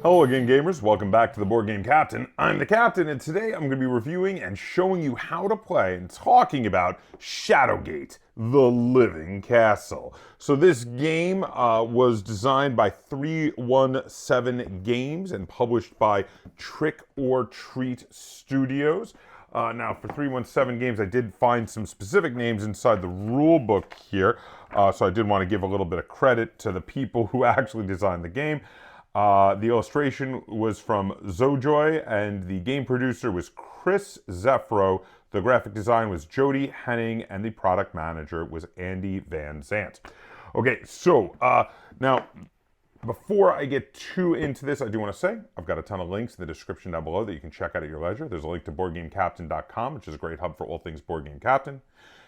Hello again, gamers. Welcome back to the Board Game Captain. I'm the Captain, and today I'm going to be reviewing and showing you how to play and talking about Shadowgate, the Living Castle. So this game was designed by 317 Games and published by Trick or Treat Studios. Now, for 317 Games, I did find some specific names inside the rule book here, so I did want to give a little bit of credit to the people who actually designed the game. The illustration was from Zojoy, and the game producer was Chris Zeffro. The graphic design was Jody Henning, and the product manager was Andy Van Zant. Okay, so now, before I get too into this, I do want to say I've got a ton of links in the description down below that you can check out at your leisure. There's a link to BoardGameCaptain.com, which is a great hub for all things Board Game Captain.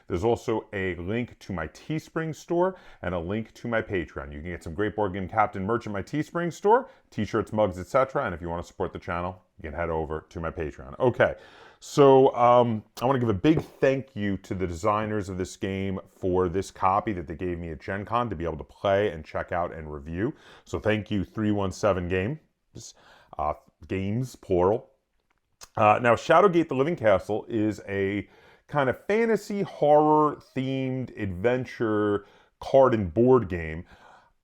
There's also a link to my Teespring store and a link to my Patreon. You can get some great Board Game Captain merch at my Teespring store, t-shirts, mugs, etc. And if you want to support the channel, you can head over to my Patreon. Okay, so I want to give a big thank you to the designers of this game for this copy that they gave me at Gen Con to be able to play and check out and review. So thank you, 317 Games, plural. Now, Shadowgate, the Living Castle is a kind of fantasy horror themed adventure card and board game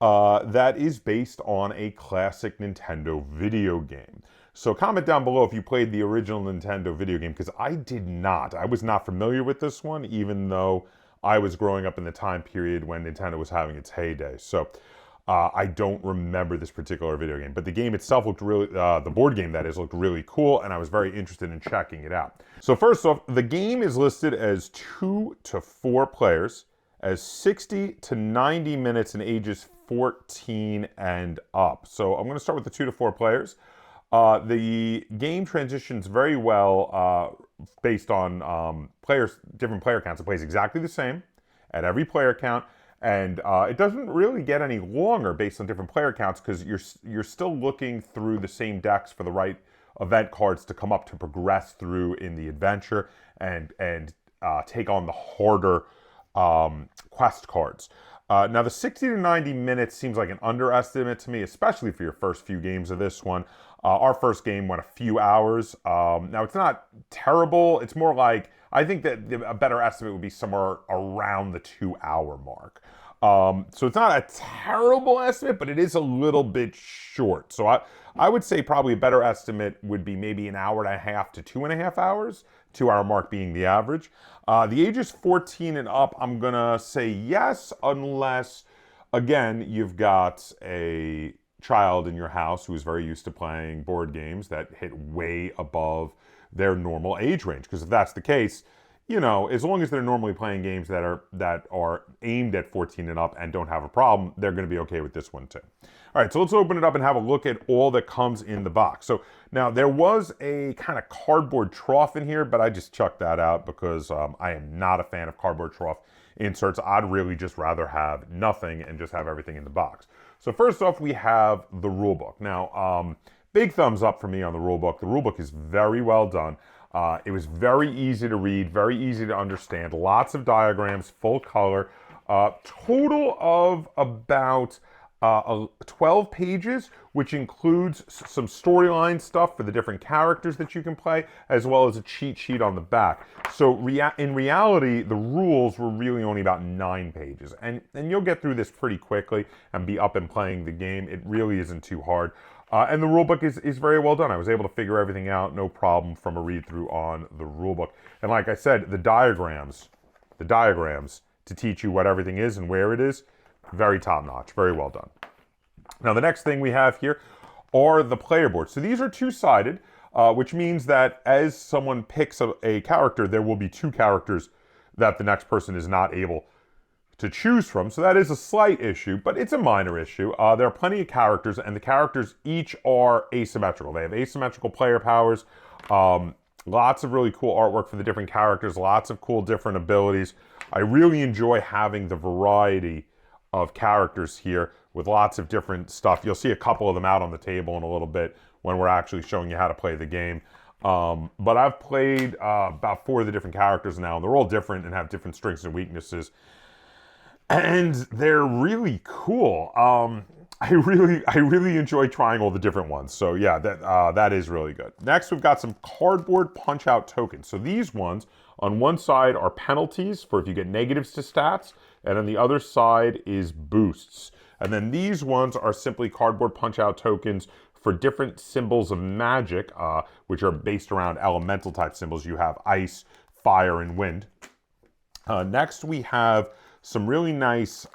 that is based on a classic Nintendo video game. So comment down below if you played the original Nintendo video game, because I did not. I was not familiar with this one, even though I was growing up in the time period when Nintendo was having its heyday. So I don't remember this particular video game, but the game itself looked really, the board game that is, looked really cool, and I was very interested in checking it out. So first off, the game is listed as 2 to 4 players, as 60 to 90 minutes and ages 14 and up. So I'm going to start with the 2 to 4 players. The game transitions very well based on different player counts. It plays exactly the same at every player count. And it doesn't really get any longer based on different player counts, because you're still looking through the same decks for the right event cards to come up to progress through in the adventure and take on the harder quest cards. Now, the 60 to 90 minutes seems like an underestimate to me, especially for your first few games of this one. Our first game went a few hours. Now, it's not terrible. It's more like, I think that a better estimate would be somewhere around the 2-hour mark. So it's not a terrible estimate, but it is a little bit short. So I would say probably a better estimate would be maybe 1.5 hours to 2.5 hours, 2-hour mark being the average. The ages 14 and up, I'm gonna say yes, unless, again, you've got a child in your house who is very used to playing board games that hit way above their normal age range. Because if that's the case, you know, as long as they're normally playing games that are aimed at 14 and up and don't have a problem, they're going to be okay with this one too. All right, so let's open it up and have a look at all that comes in the box. So now there was a kind of cardboard trough in here, but I just chucked that out because I am not a fan of cardboard trough inserts. I'd really just rather have nothing and just have everything in the box. So first off, we have the rule book. Now, big thumbs up for me on the rule book. The rule book is very well done. It was very easy to read, very easy to understand. Lots of diagrams, full color. Total of about 12 pages, which includes some storyline stuff for the different characters that you can play, as well as a cheat sheet on the back. So in reality, the rules were really only about 9 pages. And you'll get through this pretty quickly and be up and playing the game. It really isn't too hard. And the rulebook is very well done. I was able to figure everything out, no problem, from a read-through on the rulebook. And like I said, the diagrams to teach you what everything is and where it is, very top-notch, very well done. Now, the next thing we have here are the player boards. So these are two-sided, which means that as someone picks a character, there will be 2 characters that the next person is not able to choose from. So that is a slight issue, but it's a minor issue. There are plenty of characters, and the characters each are asymmetrical. They have asymmetrical player powers, lots of really cool artwork for the different characters, lots of cool different abilities. I really enjoy having the variety of characters here with lots of different stuff. You'll see a couple of them out on the table in a little bit when we're actually showing you how to play the game. But I've played about 4 of the different characters now, and they're all different and have different strengths and weaknesses. And they're really cool. I really enjoy trying all the different ones. So yeah, that is really good. Next, we've got some cardboard punch-out tokens. So these ones on one side are penalties for if you get negatives to stats, and on the other side is boosts. And then these ones are simply cardboard punch-out tokens for different symbols of magic, which are based around elemental type symbols. You have ice, fire, and wind. Next, we have some really nice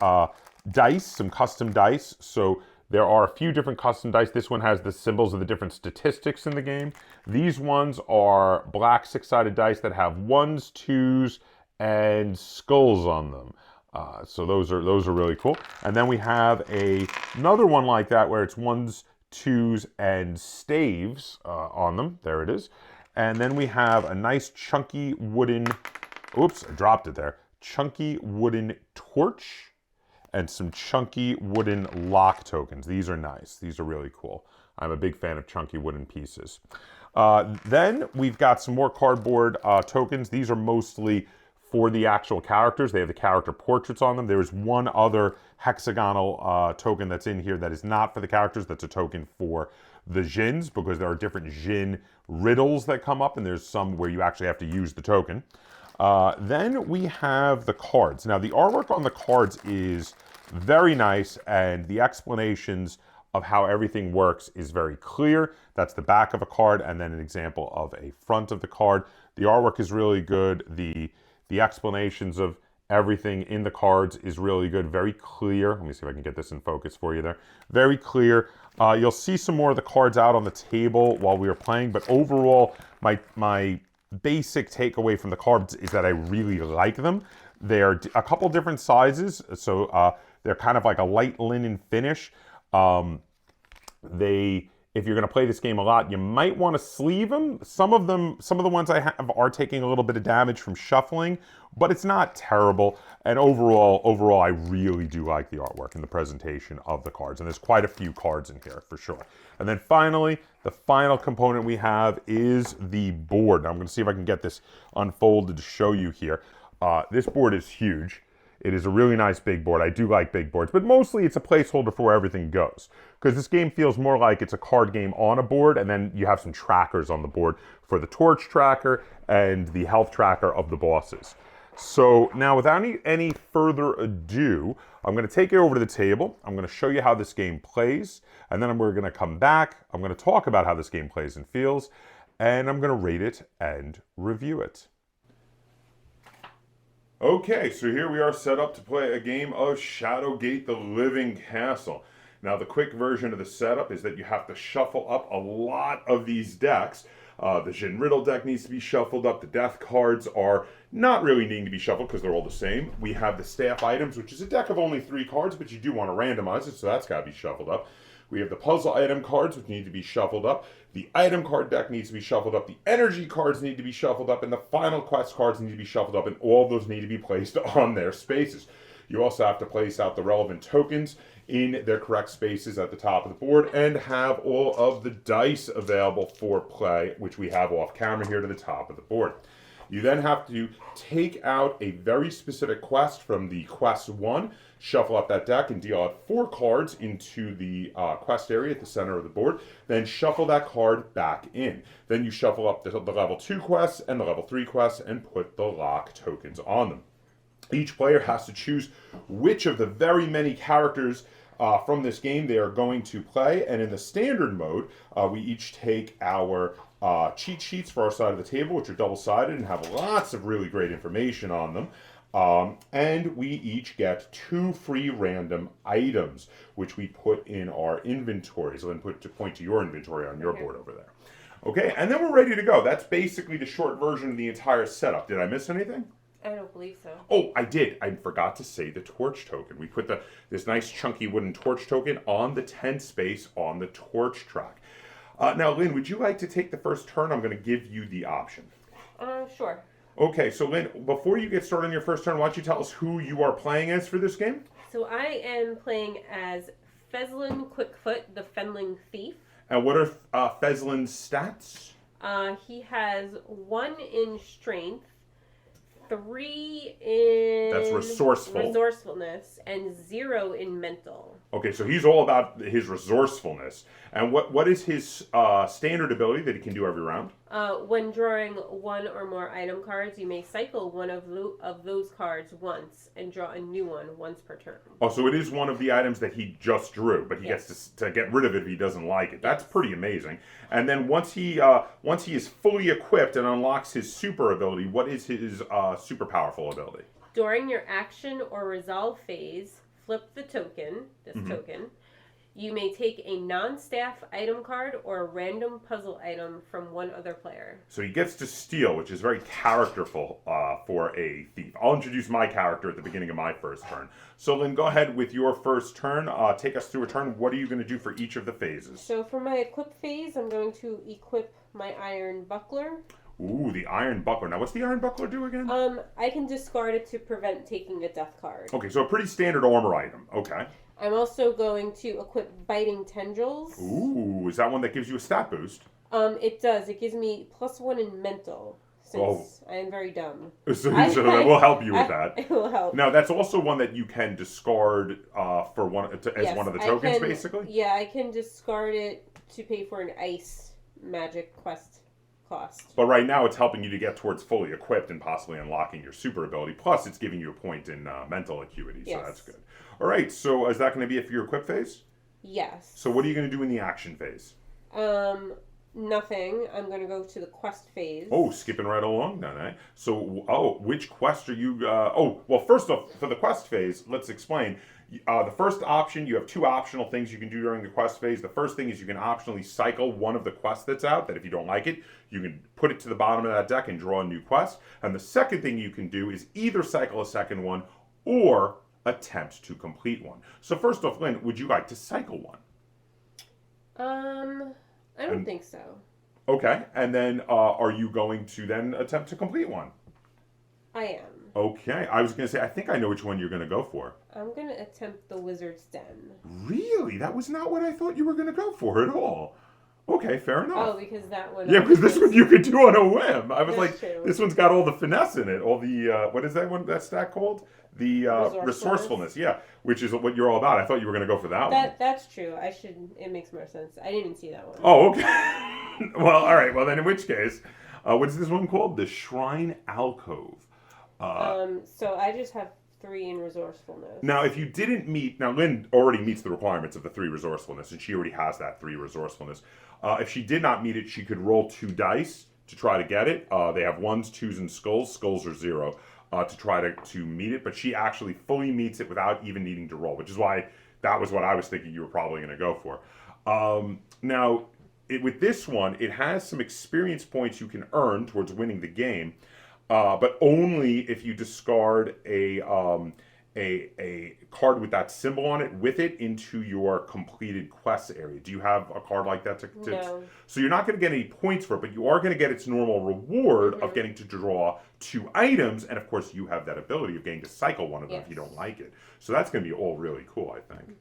dice, some custom dice. So there are a few different custom dice. This one has the symbols of the different statistics in the game. These ones are black six-sided dice that have ones, twos, and skulls on them. So those are really cool. And then we have another one like that where it's ones, twos, and staves on them. There it is. And then we have a nice chunky wooden, oops, I dropped it there. Chunky wooden torch and some chunky wooden lock tokens. These are nice. These are really cool. I'm a big fan of chunky wooden pieces. Then we've got some more cardboard tokens. These are mostly for the actual characters. They have the character portraits on them. There's one other hexagonal token that's in here that is not for the characters. That's a token for the djinns, because there are different djinn riddles that come up, and there's some where you actually have to use the token. Then we have the cards. Now, the artwork on the cards is very nice, and the explanations of how everything works is very clear. That's the back of a card, and then an example of a front of the card. The artwork is really good. The explanations of everything in the cards is really good, very clear. Let me see if I can get this in focus for you there. Very clear. You'll see some more of the cards out on the table while we are playing, but overall, my basic takeaway from the cards is that I really like them. They're a couple different sizes, so they're kind of like a light linen finish. If you're going to play this game a lot, you might want to sleeve them. Some of the ones I have are taking a little bit of damage from shuffling, but it's not terrible. And overall, I really do like the artwork and the presentation of the cards. And there's quite a few cards in here for sure. And then finally, the final component we have is the board. Now I'm going to see if I can get this unfolded to show you here. This board is huge. It is a really nice big board. I do like big boards, but mostly it's a placeholder for where everything goes. Because this game feels more like it's a card game on a board, and then you have some trackers on the board for the torch tracker and the health tracker of the bosses. So now, without any further ado, I'm going to take you over to the table. I'm going to show you how this game plays, and then we're going to come back. I'm going to talk about how this game plays and feels, and I'm going to rate it and review it. Okay, so here we are set up to play a game of Shadowgate the Living Castle. Now, the quick version of the setup is that you have to shuffle up a lot of these decks. The Djinn Riddle deck needs to be shuffled up. The death cards are not really needing to be shuffled because they're all the same. We have the staff items, which is a deck of only 3 cards, but you do want to randomize it, so that's got to be shuffled up. We have the puzzle item cards, which need to be shuffled up. The item card deck needs to be shuffled up. The energy cards need to be shuffled up. And the final quest cards need to be shuffled up. And all of those need to be placed on their spaces. You also have to place out the relevant tokens in their correct spaces at the top of the board. And have all of the dice available for play, which we have off camera here to the top of the board. You then have to take out a very specific quest from the quest 1, shuffle up that deck and deal out 4 cards into the quest area at the center of the board, then shuffle that card back in. Then you shuffle up the level 2 quests and the level 3 quests and put the lock tokens on them. Each player has to choose which of the very many characters from this game they are going to play, and in the standard mode, we each take our cheat sheets for our side of the table, which are double-sided and have lots of really great information on them. And we each get 2 free random items, which we put in our inventory. So then point to your inventory on your board over there. Okay, and then we're ready to go. That's basically the short version of the entire setup. Did I miss anything? I don't believe so. Oh, I did. I forgot to say the torch token. We put this nice chunky wooden torch token on the 10th space on the torch track. Now, Lynn, would you like to take the first turn? I'm going to give you the option. Sure. Okay, so Lynn, before you get started on your first turn, why don't you tell us who you are playing as for this game? So I am playing as Fezlin Quickfoot, the Fenling Thief. And what are Fezlin's stats? He has 1 in strength, 3 in That's resourceful. resourcefulness and 0 in mental. Okay, so he's all about his resourcefulness. And what is his standard ability that he can do every round? When drawing one or more item cards, you may cycle one of those cards once and draw a new one once per turn. Oh, so it is one of the items that he just drew, but he Yes. gets to get rid of it if he doesn't like it. That's pretty amazing. And then once he is fully equipped and unlocks his super ability, what is his super powerful ability? During your action or resolve phase, flip the token, token. You may take a non-staff item card or a random puzzle item from one other player. So he gets to steal, which is very characterful for a thief. I'll introduce my character at the beginning of my first turn. So Lynn, go ahead with your first turn. Take us through a turn. What are you going to do for each of the phases? So for my equip phase, I'm going to equip my iron buckler. Ooh, the iron buckler. Now, what's the iron buckler do again? I can discard it to prevent taking a death card. Okay, so a pretty standard armor item. Okay. I'm also going to equip biting tendrils. Ooh, is that one that gives you a stat boost? It does. It gives me +1 in mental, since I am very dumb. So that will help you with that. It will help. Now, that's also one that you can discard for as one of the tokens, basically? Yeah, I can discard it to pay for an ice magic quest cost. But right now, it's helping you to get towards fully equipped and possibly unlocking your super ability. Plus, it's giving you a point in mental acuity, so that's good. All right, so is that going to be it for your equip phase? Yes. So what are you going to do in the action phase? Nothing. I'm going to go to the quest phase. Oh, skipping right along then, eh? So, which quest are you... well, first off, for the quest phase, let's explain. The first option, you have 2 optional things you can do during the quest phase. The first thing is you can optionally cycle one of the quests that's out, that if you don't like it, you can put it to the bottom of that deck and draw a new quest. And the second thing you can do is either cycle a second one or attempt to complete one. So first off, Lynn, would you like to cycle one? I don't think so. Okay, and then are you going to then attempt to complete one? I am. Okay, I was going to say, I think I know which one you're going to go for. I'm going to attempt the Wizard's Den. Really? That was not what I thought you were going to go for at all. Okay, fair enough. Oh, because that one... Yeah, because this one you could do on a whim. I was like, true. This one's got all the finesse in it. All the, what is that one, that stat called? The resourcefulness, yeah, which is what you're all about. I thought you were going to go for that one. That's true. It makes more sense. I didn't even see that one. Oh, okay. Well, all right. Well, then in which case, what is this one called? The Shrine Alcove. So I just have 3 in resourcefulness. Now, if you didn't meet... Now, Lynn already meets the requirements of the 3 resourcefulness, and she already has that 3 resourcefulness. If she did not meet it, she could roll 2 dice to try to get it. They have 1s, 2s, and skulls. Skulls are 0 to try to meet it. But she actually fully meets it without even needing to roll, which is why that was what I was thinking you were probably going to go for. Now, with this one, it has some experience points you can earn towards winning the game. But only if you discard a card with that symbol on it with it into your completed quest area. Do you have a card like that? No. So you're not going to get any points for it, but you are going to get its normal reward of getting to draw 2 items, and of course you have that ability of getting to cycle one of them if you don't like it. So that's going to be all really cool, I think.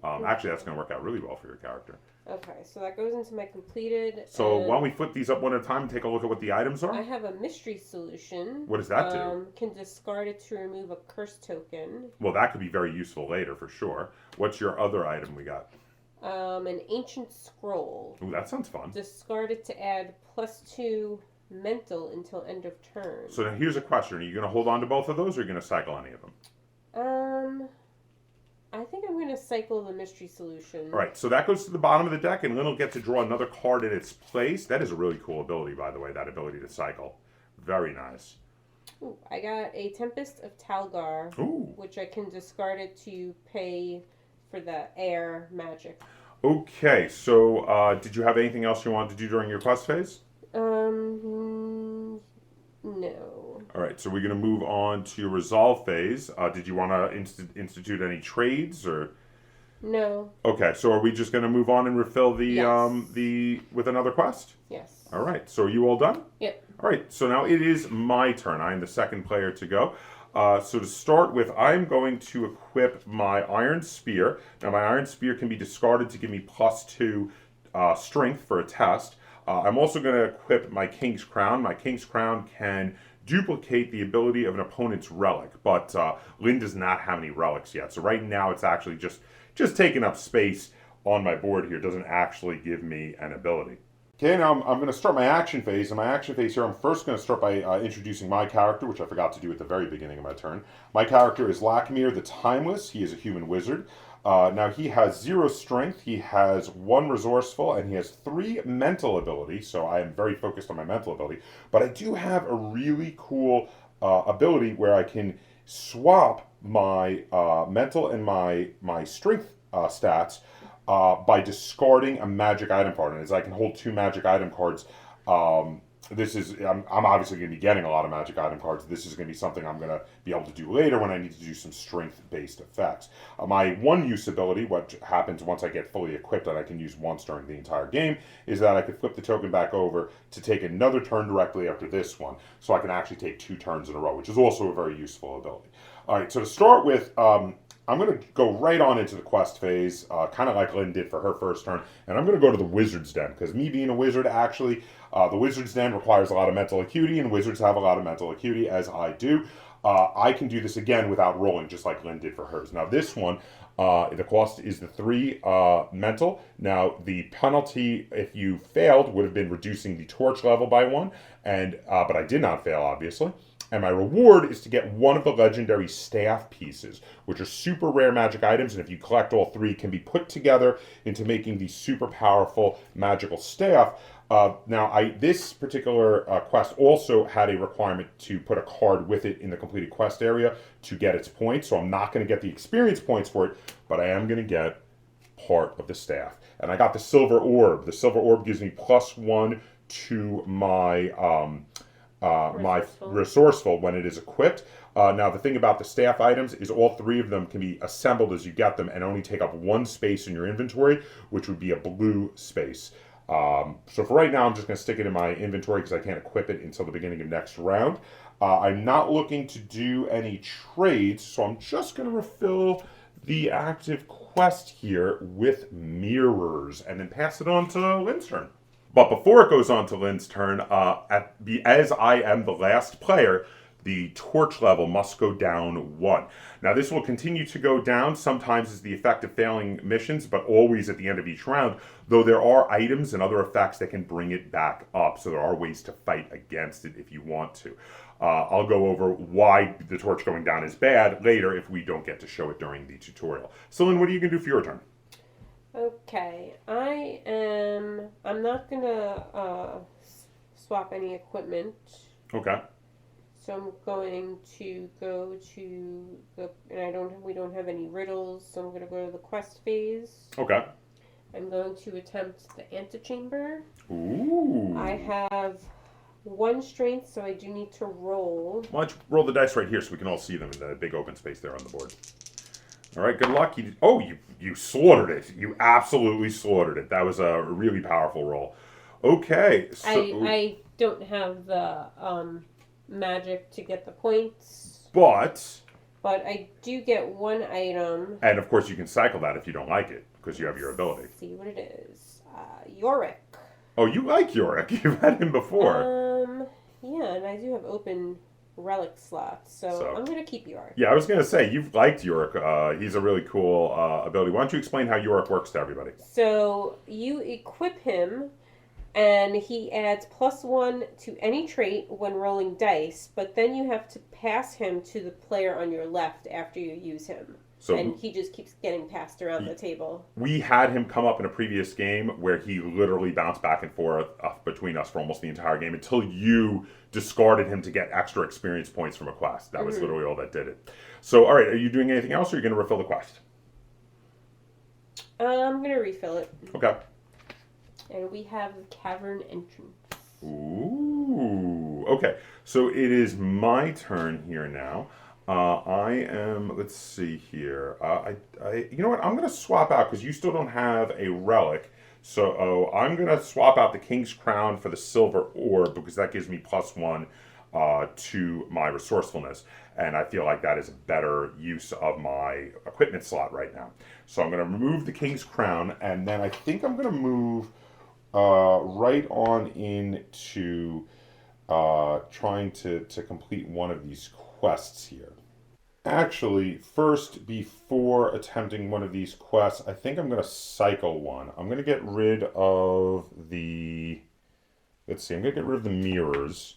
Actually, that's going to work out really well for your character. Okay, so that goes into my completed. So why don't we flip these up one at a time and take a look at what the items are? I have a mystery solution. What does that do? Can discard it to remove a curse token. Well, that could be very useful later for sure. What's your other item we got? An ancient scroll. Ooh, that sounds fun. Discard it to add +2 mental until end of turn. So now here's a question. Are you going to hold on to both of those or are you going to cycle any of them? I think I'm going to cycle the mystery solution. All right, so that goes to the bottom of the deck, and Lynn will get to draw another card in its place. That is a really cool ability, by the way, that ability to cycle. Very nice. Ooh, I got a Tempest of Talgar, which I can discard it to pay for the air magic. Okay, so did you have anything else you wanted to do during your quest phase? No. All right, so we're going to move on to your resolve phase. Did you want to institute any trades or? No. Okay, so are we just going to move on and refill the yes. With another quest? Yes. All right, so are you all done? Yep. All right, so now it is my turn. I am the second player to go. So to start with, I'm going to equip my Iron Spear. Now, my Iron Spear can be discarded to give me +2 strength for a test. I'm also going to equip my King's Crown. My King's Crown can duplicate the ability of an opponent's relic, but Lynn does not have any relics yet. So right now it's actually just taking up space on my board here. It doesn't actually give me an ability. Okay, now I'm going to start my action phase. In my action phase here, I'm first going to start by introducing my character, which I forgot to do at the very beginning of my turn. My character is Lakmir the Timeless. He is a human wizard. Now, he has 0 strength, he has 1 resourceful, and he has 3 mental abilities, so I am very focused on my mental ability. But I do have a really cool ability where I can swap my mental and my strength stats by discarding a magic item card. And as I can hold 2 magic item cards, I'm obviously going to be getting a lot of magic item cards. This is going to be something I'm going to be able to do later when I need to do some strength-based effects. My one-use ability, what happens once I get fully equipped and I can use once during the entire game, is that I can flip the token back over to take another turn directly after this one. So I can actually take 2 turns in a row, which is also a very useful ability. All right, so to start with, I'm going to go right on into the quest phase, kind of like Lynn did for her first turn, and I'm going to go to the Wizard's Den, because me being a wizard, actually, the Wizard's Den requires a lot of mental acuity, and wizards have a lot of mental acuity, as I do. I can do this again without rolling, just like Lynn did for hers. Now, this one, the cost is the 3 mental. Now, the penalty, if you failed, would have been reducing the torch level by 1, and but I did not fail, obviously. And my reward is to get 1 of the legendary staff pieces, which are super rare magic items, and if you collect all 3, can be put together into making the super powerful magical staff. Now, this particular quest also had a requirement to put a card with it in the completed quest area to get its points, so I'm not going to get the experience points for it, but I am going to get part of the staff. And I got the silver orb. The silver orb gives me +1 to my my resourceful when it is equipped. Now, the thing about the staff items is all 3 of them can be assembled as you get them and only take up 1 space in your inventory, which would be a blue space. So for right now, I'm just going to stick it in my inventory because I can't equip it until the beginning of next round. I'm not looking to do any trades, so I'm just going to refill the active quest here with mirrors and then pass it on to Lynn's turn. But before it goes on to Lynn's turn, as I am the last player, the torch level must go down 1. Now, this will continue to go down, sometimes as the effect of failing missions, but always at the end of each round, though there are items and other effects that can bring it back up, so there are ways to fight against it if you want to. I'll go over why the torch going down is bad later if we don't get to show it during the tutorial. So, Lynn, what are you going to do for your turn? Okay, I'm not gonna swap any equipment. Okay. So I'm going to go to we don't have any riddles, so I'm gonna go to the quest phase. Okay. I'm going to attempt the antechamber. Ooh. I have 1 strength, so I do need to roll. Why don't you roll the dice right here so we can all see them in the big open space there on the board. All right, good luck. You slaughtered it. You absolutely slaughtered it. That was a really powerful roll. Okay. So, I don't have the magic to get the points. But I do get 1 item. And of course you can cycle that if you don't like it, because you have your ability. Let's see what it is. Yorick. Oh, you like Yorick. You've had him before. Yeah, and I do have open relic slots, so I'm going to keep Yorick. Yeah, I was going to say, you've liked Yorick. He's a really cool ability. Why don't you explain how Yorick works to everybody? So you equip him, and he adds +1 to any trait when rolling dice, but then you have to pass him to the player on your left after you use him. So and he just keeps getting passed around the table. We had him come up in a previous game where he literally bounced back and forth between us for almost the entire game until you discarded him to get extra experience points from a quest. That was literally all that did it. So, all right, are you doing anything else, or are you going to refill the quest? I'm going to refill it. Okay. And we have the cavern entrance. Ooh. Okay, so it is my turn here now. Let's see here. You know what? I'm going to swap out because you still don't have a relic. So I'm going to swap out the King's Crown for the Silver Orb because that gives me +1 to my resourcefulness. And I feel like that is a better use of my equipment slot right now. So I'm going to remove the King's Crown, and then I think I'm going to move right on into trying to complete one of these quests here. Actually, first, before attempting one of these quests, I think I'm going to cycle one. I'm going to get rid of the. Let's see, I'm going to get rid of the mirrors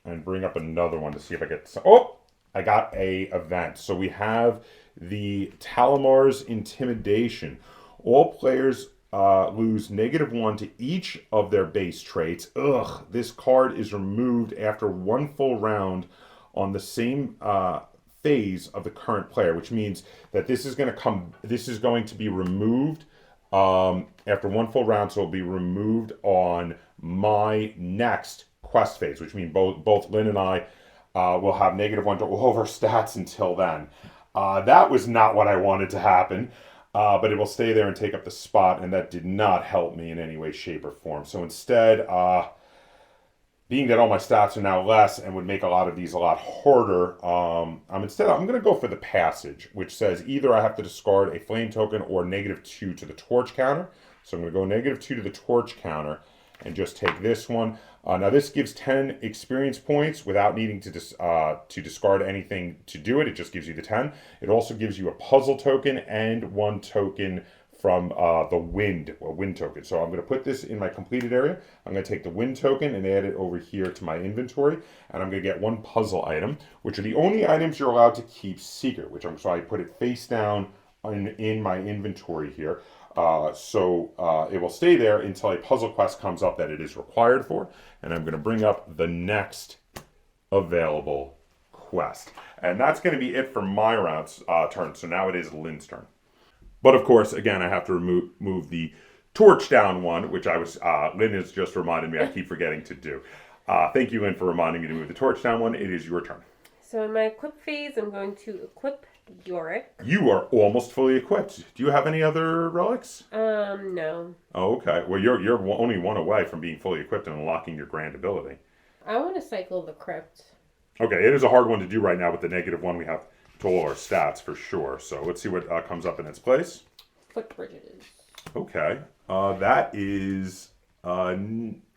and bring up another one to see if I get some. Oh! I got a event. So we have the Talamar's Intimidation. All players lose -1 to each of their base traits. Ugh, this card is removed after one full round on the same phase of the current player, which means that this is going to come. This is going to be removed after one full round, so it'll be removed on my next quest phase, which means both Lynn and I will have -1 to all of our stats until then. That was not what I wanted to happen, but it will stay there and take up the spot, and that did not help me in any way, shape, or form. So instead, being that all my stats are now less and would make a lot of these a lot harder, I'm going to go for the passage, which says either I have to discard a flame token or -2 to the torch counter. So I'm going to go -2 to the torch counter and just take this one. Now this gives 10 experience points without needing to discard anything to do it. It just gives you the 10. It also gives you a puzzle token and 1 token from the wind, a wind token. So I'm going to put this in my completed area. I'm going to take the wind token and add it over here to my inventory. And I'm going to get 1 puzzle item, which are the only items you're allowed to keep secret, so I put it face down in my inventory here. It will stay there until a puzzle quest comes up that it is required for. And I'm going to bring up the next available quest. And that's going to be it for my round's turn. So now it is Lynn's turn. But of course, again, I have to remove the torch down one, which Lynn has just reminded me I keep forgetting to do. Thank you, Lynn, for reminding me to move the torch down one. It is your turn. So in my equip phase, I'm going to equip Yorick. You are almost fully equipped. Do you have any other relics? No. Oh, okay. Well, you're only one away from being fully equipped and unlocking your grand ability. I want to cycle the crypt. Okay, it is a hard one to do right now with the -1 we have to all our stats for sure. So let's see what comes up in its place. Footbridges. Okay. That is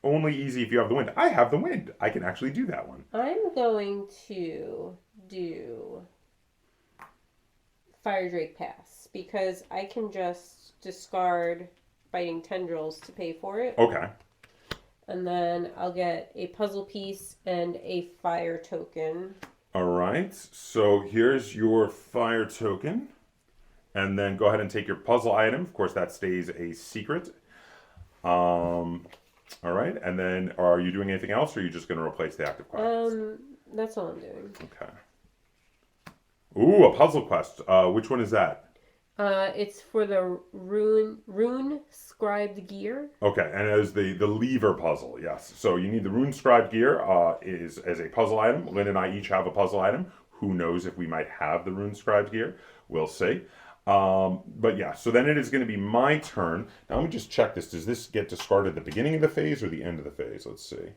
only easy if you have the wind. I have the wind. I can actually do that one. I'm going to do Fire Drake Pass because I can just discard Biting Tendrils to pay for it. Okay. And then I'll get a puzzle piece and a fire token. All right. So here's your fire token. And then go ahead and take your puzzle item. Of course, that stays a secret. All right. And then are you doing anything else, or are you just going to replace the active quest? That's all I'm doing. Okay. Ooh, a puzzle quest. Which one is that? It's for the rune scribed gear. Okay, and as the lever puzzle, yes. So you need the rune scribed gear is as a puzzle item. Lynn and I each have a puzzle item. Who knows if we might have the rune scribed gear? We'll see. But yeah, so then it is going to be my turn. Now let me just check this. Does this get discarded at the beginning of the phase or the end of the phase? Let's see.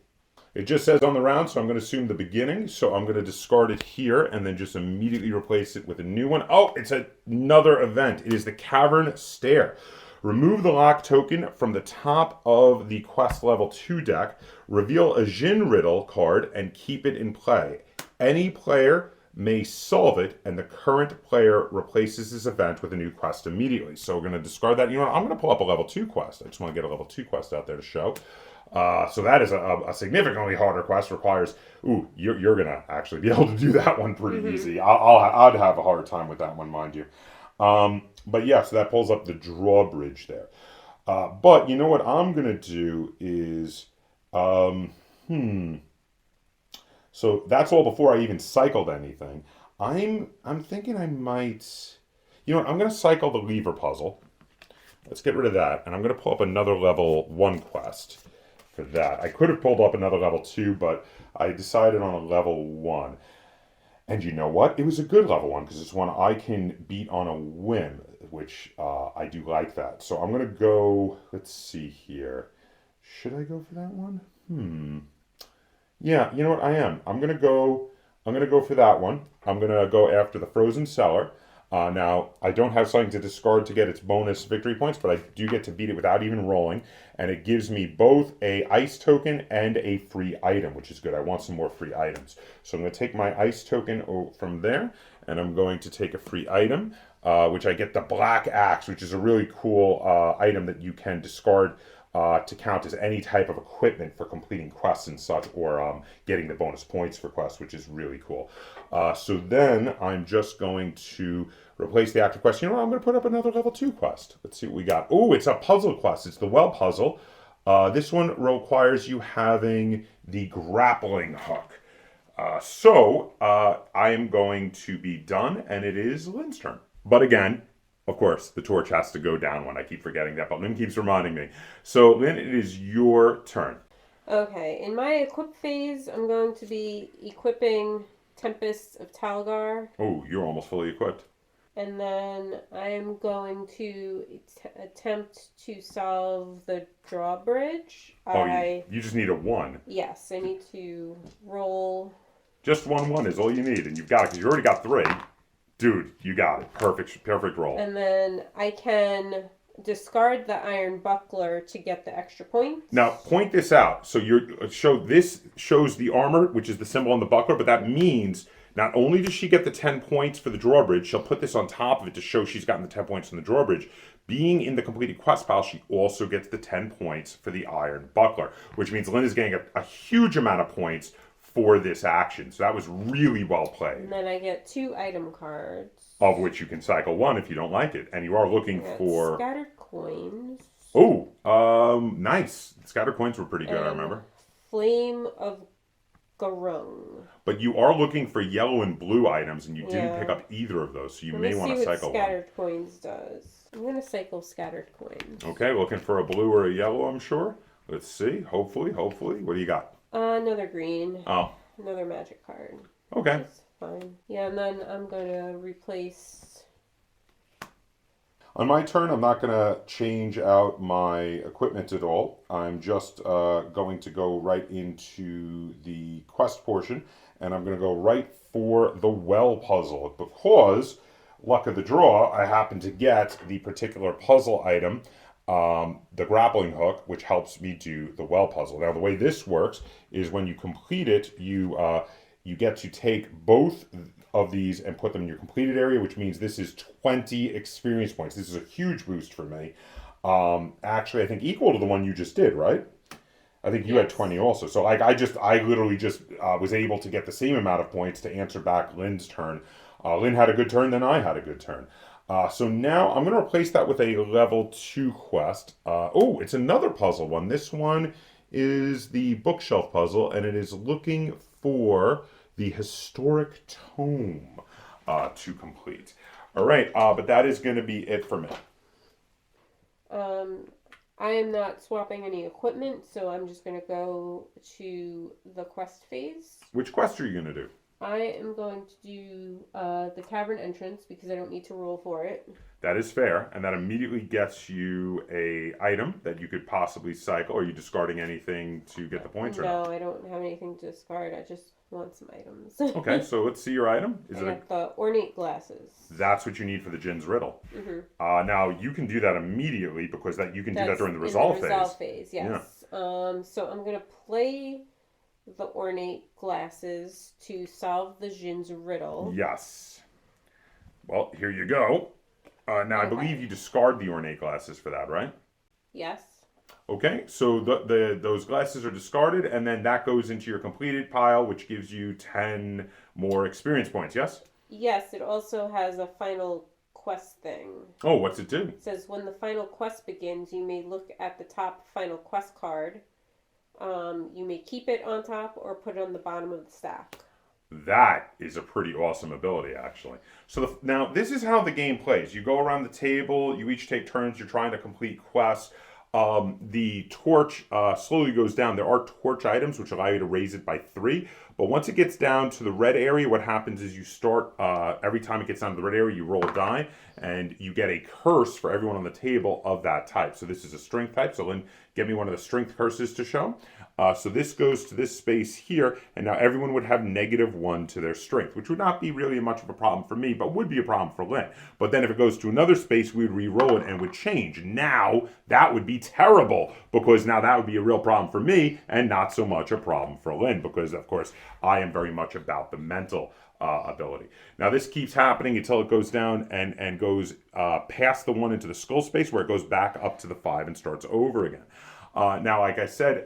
It just says on the round, so I'm going to assume the beginning. So I'm going to discard it here and then just immediately replace it with a new one. Oh, it's another event. It is the Cavern Stair. Remove the lock token from the top of the quest level 2 deck. Reveal a Jin Riddle card and keep it in play. Any player may solve it, and the current player replaces this event with a new quest immediately. So we're going to discard that. You know what? I'm going to pull up a level 2 quest. I just want to get a level 2 quest out there to show. So that is a significantly harder quest. Requires, you're going to actually be able to do that one pretty easy. I'd have a harder time with that one, mind you. But yeah, so that pulls up the drawbridge there. But you know what I'm going to do is, so that's all before I even cycled anything. I'm thinking I might, you know what, I'm going to cycle the lever puzzle. Let's get rid of that. And I'm going to pull up another level 1 quest for that. I could have pulled up another level 2, but I decided on a level 1. And you know what? It was a good level 1 because it's one I can beat on a whim, which I do like that. So I'm going to go, let's see here. Should I go for that one? Yeah, you know what? I am. I'm going to go for that one. I'm going to go after the Frozen Cellar. Now, I don't have something to discard to get its bonus victory points, but I do get to beat it without even rolling. And it gives me both a ice token and a free item, which is good. I want some more free items. So I'm going to take my ice token from there, and I'm going to take a free item, which I get the Black Axe, which is a really cool item that you can discard to count as any type of equipment for completing quests and such, or getting the bonus points for quests, which is really cool. So then I'm just going to replace the active quest. You know what? I'm going to put up another level 2 quest. Let's see what we got. Oh, it's a puzzle quest. It's the well puzzle. This one requires you having the grappling hook. I am going to be done, and it is Lynn's turn. But again, of course, the torch has to go down when I keep forgetting that, but Lynn keeps reminding me. So, Lynn, it is your turn. Okay, in my equip phase, I'm going to be equipping Tempests of Talgar. Oh, you're almost fully equipped. And then I'm going to attempt to solve the drawbridge. You just need a 1. Yes, I need to roll. Just 1 is all you need, and you've got it, because you already got 3. Dude, you got it. Perfect roll. And then I can discard the iron buckler to get the extra points. Now, point this out. So this shows the armor, which is the symbol on the buckler, but that means not only does she get the 10 points for the drawbridge, she'll put this on top of it to show she's gotten the 10 points from the drawbridge. Being in the completed quest pile, she also gets the 10 points for the iron buckler, which means Lynn is getting a huge amount of points for this action. So that was really well played. And then I get 2 item cards. Of which you can cycle 1 if you don't like it. And you are looking for... Scattered coins. Oh, nice. Scattered coins were pretty good, I remember. Flame of Garung. But you are looking for yellow and blue items, and you didn't pick up either of those, so you may want to cycle one. Scattered coins does. I'm going to cycle scattered coins. Okay, looking for a blue or a yellow, I'm sure. Let's see. Hopefully. What do you got? Another green. Oh. Another magic card. Okay. That's fine. Yeah, and then I'm going to replace... On my turn, I'm not going to change out my equipment at all. I'm just going to go right into the quest portion, and I'm going to go right for the well puzzle, because, luck of the draw, I happen to get the particular puzzle item, the grappling hook, which helps me do the well puzzle. Now, the way this works is when you complete it, you get to take both of these and put them in your completed area, which means this is 20 experience points. This is a huge boost for me. Actually, I think equal to the one you just did, right? I think you had 20 also. So I literally just was able to get the same amount of points to answer back Lynn's turn. Lynn had a good turn, then I had a good turn. So now I'm going to replace that with a level 2 quest. Oh, it's another puzzle one. This one is the bookshelf puzzle, and it is looking for the historic tome to complete. All right, but that is going to be it for me. I am not swapping any equipment, so I'm just going to go to the quest phase. Which quest are you going to do? I am going to do the cavern entrance because I don't need to roll for it. That is fair, and that immediately gets you a item that you could possibly cycle. Are you discarding anything to get the points? No, I don't have anything to discard. I just want some items. Okay, so let's see your item. I got the ornate glasses. That's what you need for the Jin's Riddle. Mm-hmm. Now, you can do that immediately because you can do that during the resolve phase. Resolve phase, yes. Yeah. So I'm going to play the ornate glasses to solve the Jin's Riddle. Yes. Well, here you go. Now, I believe you discard the ornate glasses for that, right? Yes. Okay, so those glasses are discarded, and then that goes into your completed pile, which gives you 10 more experience points, yes? Yes, it also has a final quest thing. Oh, what's it do? It says, when the final quest begins, you may look at the top final quest card. You may keep it on top or put it on the bottom of the stack. That is a pretty awesome ability, actually. So now, this is how the game plays. You go around the table, you each take turns, you're trying to complete quests. The torch slowly goes down. There are torch items which allow you to raise it by 3, But once it gets down to the red area, what happens is you start, every time it gets down to the red area, you roll a die, and you get a curse for everyone on the table of that type. So this is a strength type. So Lynn, get me one of the strength curses to show. So this goes to this space here, and now everyone would have -1 to their strength, which would not be really much of a problem for me, but would be a problem for Lynn. But then if it goes to another space, we would re-roll it and would change. Now, that would be terrible, because now that would be a real problem for me, and not so much a problem for Lynn, because, of course, I am very much about the mental ability. Now, this keeps happening until it goes down and goes past the 1 into the skull space, where it goes back up to the 5 and starts over again. Now, like I said,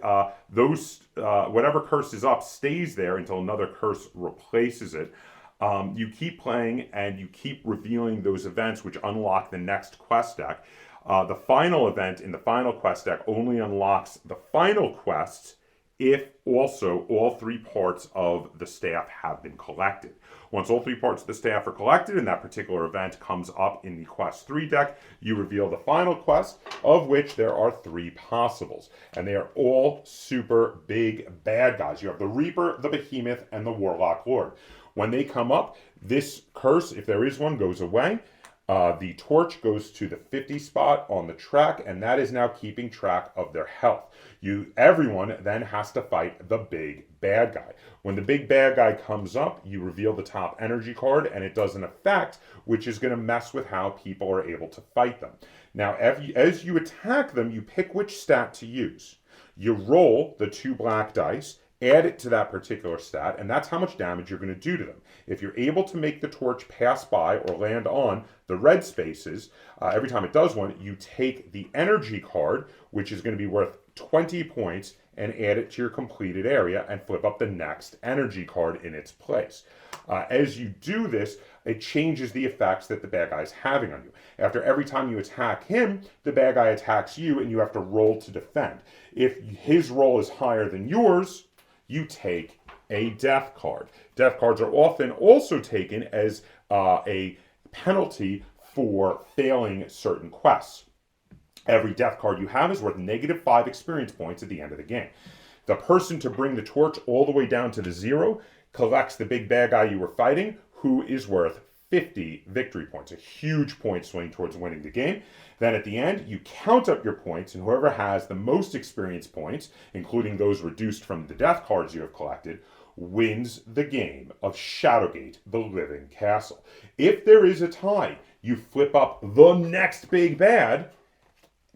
whatever curse is up stays there until another curse replaces it. You keep playing and you keep revealing those events which unlock the next quest deck. The final event in the final quest deck only unlocks the final quest if also all 3 parts of the staff have been collected. Once all 3 parts of the staff are collected and that particular event comes up in the Quest 3 deck, you reveal the final quest, of which there are 3 possibles. And they are all super big bad guys. You have the Reaper, the Behemoth, and the Warlock Lord. When they come up, this curse, if there is one, goes away. The torch goes to the 50 spot on the track, and that is now keeping track of their health. Everyone then has to fight the big bad guy. When the big bad guy comes up, you reveal the top energy card, and it does an effect which is going to mess with how people are able to fight them. Now, as you attack them, you pick which stat to use. You roll the 2 black dice, add it to that particular stat, and that's how much damage you're going to do to them. If you're able to make the torch pass by or land on the red spaces, every time it does one, you take the energy card, which is going to be worth 20 points, and add it to your completed area and flip up the next energy card in its place. As you do this, it changes the effects that the bad guy is having on you. After every time you attack him, the bad guy attacks you, and you have to roll to defend. If his roll is higher than yours, you take a death card. Death cards are often also taken as a penalty for failing certain quests. Every death card you have is worth -5 experience points at the end of the game. The person to bring the torch all the way down to the 0 collects the big bad guy you were fighting, who is worth 50 victory points, a huge point swing towards winning the game. Then at the end, you count up your points, and whoever has the most experience points, including those reduced from the death cards you have collected, wins the game of Shadowgate, the Living Castle. If there is a tie, you flip up the next big bad,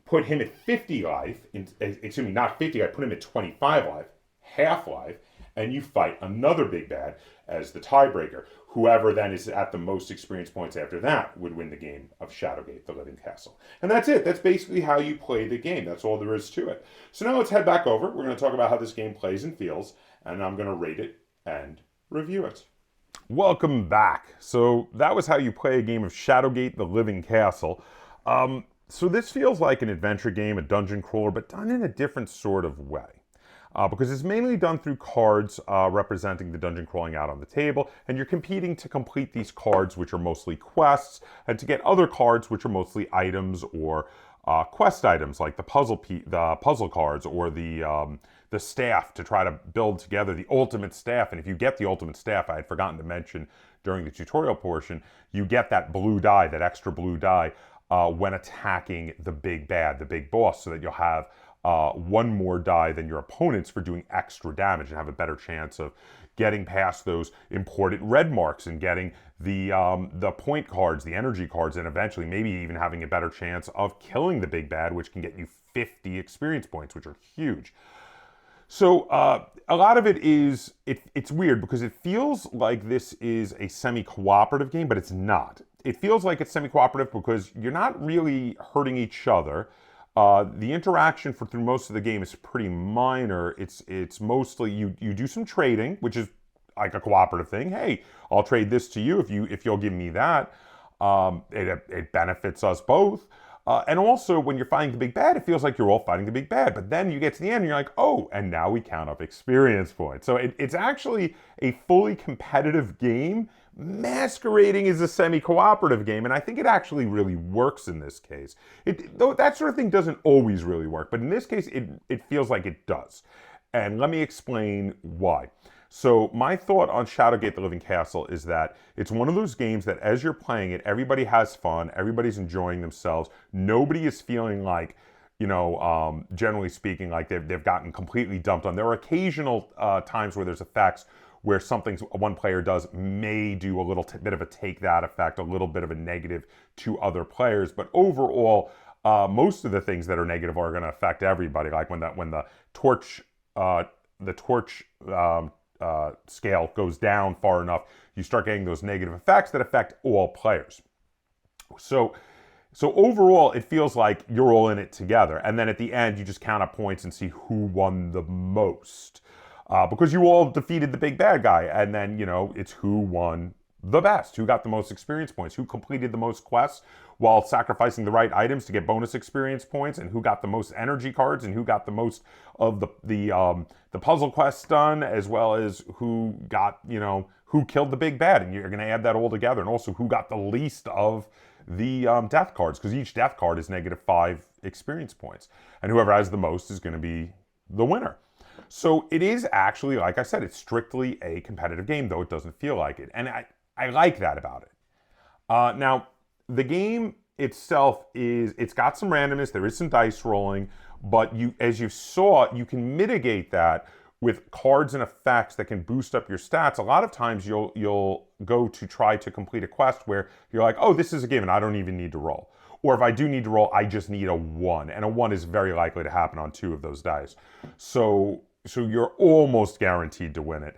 put him at 50 life, excuse me, not 50 life, put him at 25 life, half life, and you fight another big bad as the tiebreaker. Whoever then is at the most experience points after that would win the game of Shadowgate, the Living Castle. And that's it. That's basically how you play the game. That's all there is to it. So now let's head back over. We're going to talk about how this game plays and feels, and I'm going to rate it and review it. Welcome back. So that was how you play a game of Shadowgate, the Living Castle. So this feels like an adventure game, a dungeon crawler, but done in a different sort of way. Because it's mainly done through cards representing the dungeon crawling out on the table, and you're competing to complete these cards, which are mostly quests, and to get other cards, which are mostly items or quest items, like the puzzle cards or the staff, to try to build together the ultimate staff. And if you get the ultimate staff, I had forgotten to mention during the tutorial portion, you get that blue die, that extra blue die, when attacking the big bad, the big boss, so that you'll have one more die than your opponents for doing extra damage and have a better chance of getting past those important red marks and getting the point cards, the energy cards, and eventually maybe even having a better chance of killing the big bad, which can get you 50 experience points, which are huge. So a lot of it is, it's weird because it feels like this is a semi-cooperative game, but it's not. It feels like it's semi-cooperative because you're not really hurting each other. The interaction through most of the game is pretty minor. It's mostly you do some trading, which is like a cooperative thing. Hey, I'll trade this to you if you'll give me that. It benefits us both. And also, when you're fighting the big bad, it feels like you're all fighting the big bad. But then you get to the end and you're like, oh, and now we count up experience points. So it's actually a fully competitive game masquerading as a semi-cooperative game. And I think it actually really works in this case. Though that sort of thing doesn't always really work. But in this case, it feels like it does. And let me explain why. So my thought on Shadowgate: The Living Castle is that it's one of those games that as you're playing it, everybody has fun, everybody's enjoying themselves. Nobody is feeling like, generally speaking, like they've gotten completely dumped on. There are occasional times where there's effects where something one player does may do a little bit of a take that effect, a little bit of a negative to other players. But overall, most of the things that are negative are going to affect everybody. Like when the torch scale goes down far enough, you start getting those negative effects that affect all players. So overall, it feels like you're all in it together. And then at the end, you just count up points and see who won the most. Because you all defeated the big bad guy. And then, it's who won the best, who got the most experience points, who completed the most quests while sacrificing the right items to get bonus experience points, and who got the most energy cards, and who got the most of the puzzle quests done, as well as who got, who killed the big bad. And you're going to add that all together. And also who got the least of the death cards, because each death card is -5 experience points, and whoever has the most is going to be the winner. So it is actually, like I said, it's strictly a competitive game, though it doesn't feel like it, and I like that about it. Now the game itself it's got some randomness, there is some dice rolling, but as you saw, you can mitigate that with cards and effects that can boost up your stats. A lot of times you'll go to try to complete a quest where you're like, oh, this is a game and I don't even need to roll. Or if I do need to roll, I just need a 1. And a 1 is very likely to happen on 2 of those dice. So you're almost guaranteed to win it.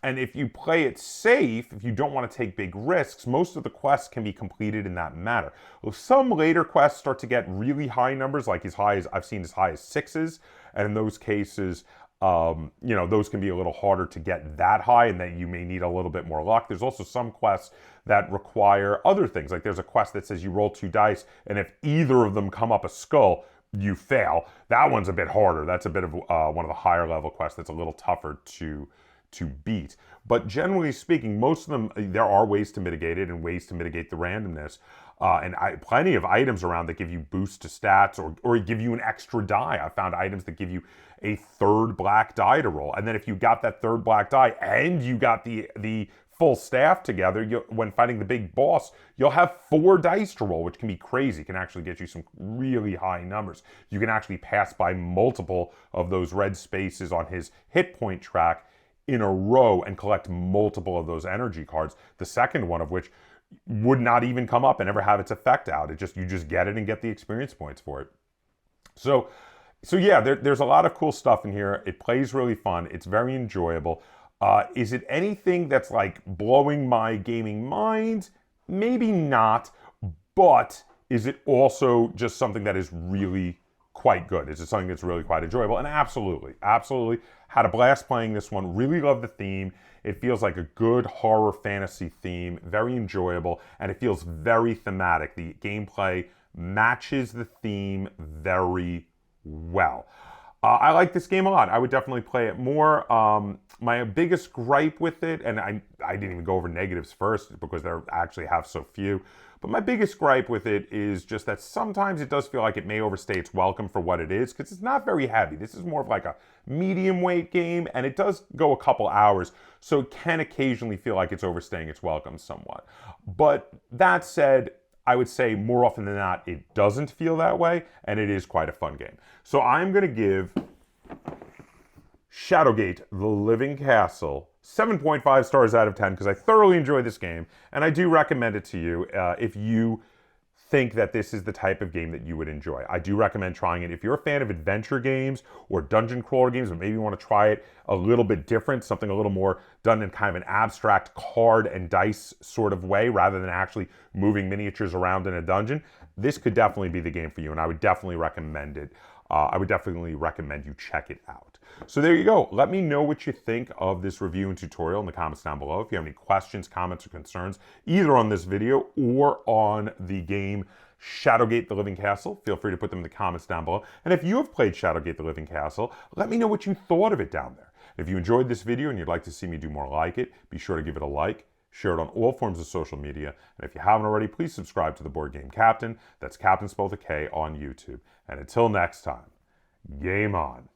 And if you play it safe, if you don't want to take big risks, most of the quests can be completed in that manner. Well, some later quests start to get really high numbers, like I've seen as high as 6s. And in those cases, those can be a little harder to get that high, and that you may need a little bit more luck. There's also some quests that require other things. Like there's a quest that says you roll 2 dice, and if either of them come up a skull, you fail. That one's a bit harder. That's a bit of one of the higher level quests that's a little tougher to beat. But generally speaking, most of them, there are ways to mitigate it and ways to mitigate the randomness. Plenty of items around that give you boosts to stats or give you an extra die. I found items that give you a 3rd black die to roll. And then if you got that 3rd black die and you got the full staff together, when fighting the big boss, you'll have 4 dice to roll, which can be crazy. It can actually get you some really high numbers. You can actually pass by multiple of those red spaces on his hit point track in a row and collect multiple of those energy cards. The second one of which would not even come up and ever have its effect out. You just get it and get the experience points for it. So yeah, there's a lot of cool stuff in here. It plays really fun. It's very enjoyable. Is it anything that's like blowing my gaming mind? Maybe not, but is it also just something that is really quite good? Is it something that's really quite enjoyable? And absolutely had a blast playing this one. Really love the theme. It feels like a good horror fantasy theme, very enjoyable, and it feels very thematic. The gameplay matches the theme very well. I like this game a lot. I would definitely play it more. My biggest gripe with it, and I didn't even go over negatives first because there actually have so few, but my biggest gripe with it is just that sometimes it does feel like it may overstay its welcome for what it is, because it's not very heavy. This is more of like a medium weight game, and it does go a couple hours, so it can occasionally feel like it's overstaying its welcome somewhat. But that said, I would say more often than not, it doesn't feel that way, and it is quite a fun game. So I'm going to give Shadowgate: The Living Castle 7.5 stars out of 10 because I thoroughly enjoy this game, and I do recommend it to you if you think that this is the type of game that you would enjoy. I do recommend trying it. If you're a fan of adventure games or dungeon crawler games, but maybe you want to try it a little bit different, something a little more done in kind of an abstract card and dice sort of way rather than actually moving miniatures around in a dungeon, this could definitely be the game for you, and I would definitely recommend it. I would definitely recommend you check it out. So there you go. Let me know what you think of this review and tutorial in the comments down below. If you have any questions, comments, or concerns, either on this video or on the game Shadowgate: The Living Castle, feel free to put them in the comments down below. And if you have played Shadowgate: The Living Castle, let me know what you thought of it down there. If you enjoyed this video and you'd like to see me do more like it, be sure to give it a like, share it on all forms of social media, and if you haven't already, please subscribe to the Board Game Captain. That's Captain spelled with a K on YouTube. And until next time, game on.